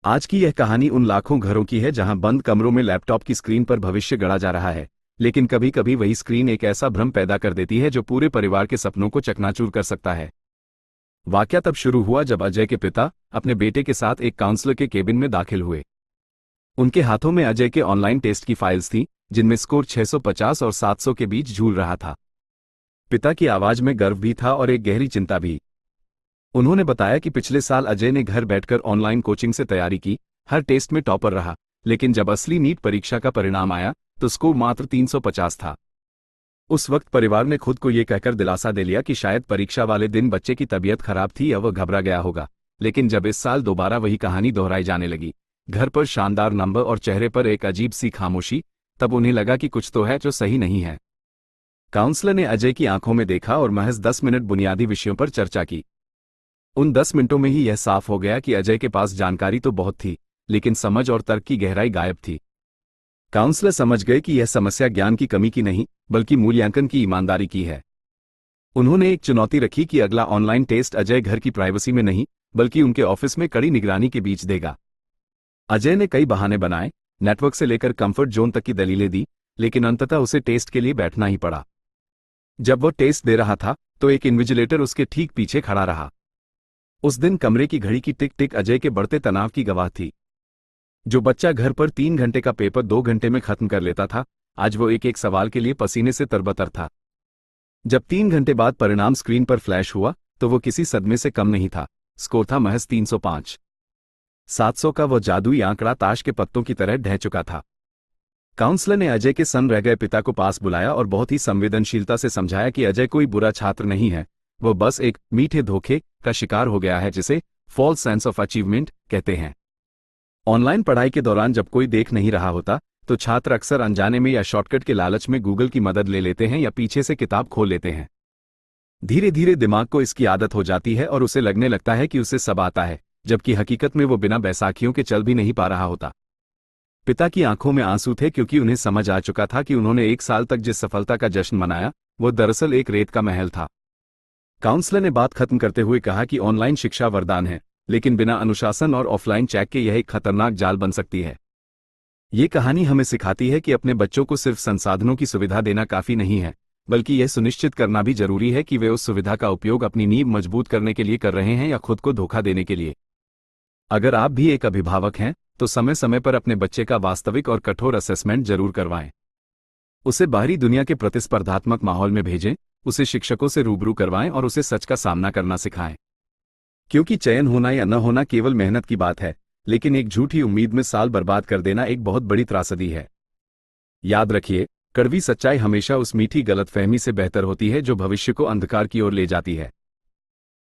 आज की यह कहानी उन लाखों घरों की है जहां बंद कमरों में लैपटॉप की स्क्रीन पर भविष्य गढ़ा जा रहा है। लेकिन कभी कभी वही स्क्रीन एक ऐसा भ्रम पैदा कर देती है जो पूरे परिवार के सपनों को चकनाचूर कर सकता है। वाकया तब शुरू हुआ जब अजय के पिता अपने बेटे के साथ एक काउंसलर के केबिन में दाखिल हुए। उनके हाथों में अजय के ऑनलाइन टेस्ट की फाइल्स थीं, जिनमें स्कोर 650 और 700 के बीच झूल रहा था। पिता की आवाज में गर्व भी था और एक गहरी चिंता भी। उन्होंने बताया कि पिछले साल अजय ने घर बैठकर ऑनलाइन कोचिंग से तैयारी की, हर टेस्ट में टॉपर रहा, लेकिन जब असली नीट परीक्षा का परिणाम आया तो स्कोर मात्र 350 था। उस वक्त परिवार ने खुद को ये कहकर दिलासा दे लिया कि शायद परीक्षा वाले दिन बच्चे की तबीयत खराब थी या वह घबरा गया होगा। लेकिन जब इस साल दोबारा वही कहानी दोहराई जाने लगी, घर पर शानदार नंबर और चेहरे पर एक अजीब सी खामोशी, तब उन्हें लगा कि कुछ तो है जो सही नहीं है। काउंसलर ने अजय की आंखों में देखा और महज 10 मिनट बुनियादी विषयों पर चर्चा की। उन 10 मिनटों में ही यह साफ हो गया कि अजय के पास जानकारी तो बहुत थी, लेकिन समझ और तर्क की गहराई गायब थी। काउंसलर समझ गए कि यह समस्या ज्ञान की कमी की नहीं, बल्कि मूल्यांकन की ईमानदारी की है। उन्होंने एक चुनौती रखी कि अगला ऑनलाइन टेस्ट अजय घर की प्राइवेसी में नहीं, बल्कि उनके ऑफिस में कड़ी निगरानी के बीच देगा। अजय ने कई बहाने बनाए, नेटवर्क से लेकर कंफर्ट जोन तक की दलीलें दी, लेकिन अंततः उसे टेस्ट के लिए बैठना ही पड़ा। जब वह टेस्ट दे रहा था तो एक इन्विजिलेटर उसके ठीक पीछे खड़ा रहा। उस दिन कमरे की घड़ी की टिक टिक अजय के बढ़ते तनाव की गवाह थी। जो बच्चा घर पर 3 घंटे का पेपर 2 घंटे में खत्म कर लेता था, आज वो एक एक सवाल के लिए पसीने से तरबतर था। जब 3 घंटे बाद परिणाम स्क्रीन पर फ्लैश हुआ तो वो किसी सदमे से कम नहीं था। स्कोर था महज 305। 700 का वो जादुई आंकड़ा ताश के पत्तों की तरह ढह चुका था। काउंसलर ने अजय के सन रह गए पिता को पास बुलाया और बहुत ही संवेदनशीलता से समझाया कि अजय कोई बुरा छात्र नहीं है, वो बस एक मीठे धोखे का शिकार हो गया है, जिसे फॉल्स सेंस ऑफ अचीवमेंट कहते हैं। ऑनलाइन पढ़ाई के दौरान जब कोई देख नहीं रहा होता तो छात्र अक्सर अनजाने में या शॉर्टकट के लालच में गूगल की मदद ले लेते हैं या पीछे से किताब खोल लेते हैं। धीरे धीरे दिमाग को इसकी आदत हो जाती है और उसे लगने लगता है कि उसे सब आता है, जबकि हकीकत में वो बिना बैसाखियों के चल भी नहीं पा रहा होता। पिता की आंखों में आंसू थे, क्योंकि उन्हें समझ आ चुका था कि उन्होंने 1 साल तक जिस सफलता का जश्न मनाया वो दरअसल एक रेत का महल था। काउंसलर ने बात खत्म करते हुए कहा कि ऑनलाइन शिक्षा वरदान है, लेकिन बिना अनुशासन और ऑफलाइन चेक के यह एक खतरनाक जाल बन सकती है। ये कहानी हमें सिखाती है कि अपने बच्चों को सिर्फ संसाधनों की सुविधा देना काफी नहीं है, बल्कि यह सुनिश्चित करना भी जरूरी है कि वे उस सुविधा का उपयोग अपनी नींव मजबूत करने के लिए कर रहे हैं या खुद को धोखा देने के लिए। अगर आप भी एक अभिभावक हैं तो समय समय पर अपने बच्चे का वास्तविक और कठोर असेसमेंट जरूर करवाएं। उसे बाहरी दुनिया के प्रतिस्पर्धात्मक माहौल में भेजें, उसे शिक्षकों से रूबरू करवाएं और उसे सच का सामना करना सिखाएं। क्योंकि चयन होना या न होना केवल मेहनत की बात है, लेकिन एक झूठी उम्मीद में साल बर्बाद कर देना एक बहुत बड़ी त्रासदी है। याद रखिए, कड़वी सच्चाई हमेशा उस मीठी गलतफहमी से बेहतर होती है जो भविष्य को अंधकार की ओर ले जाती है।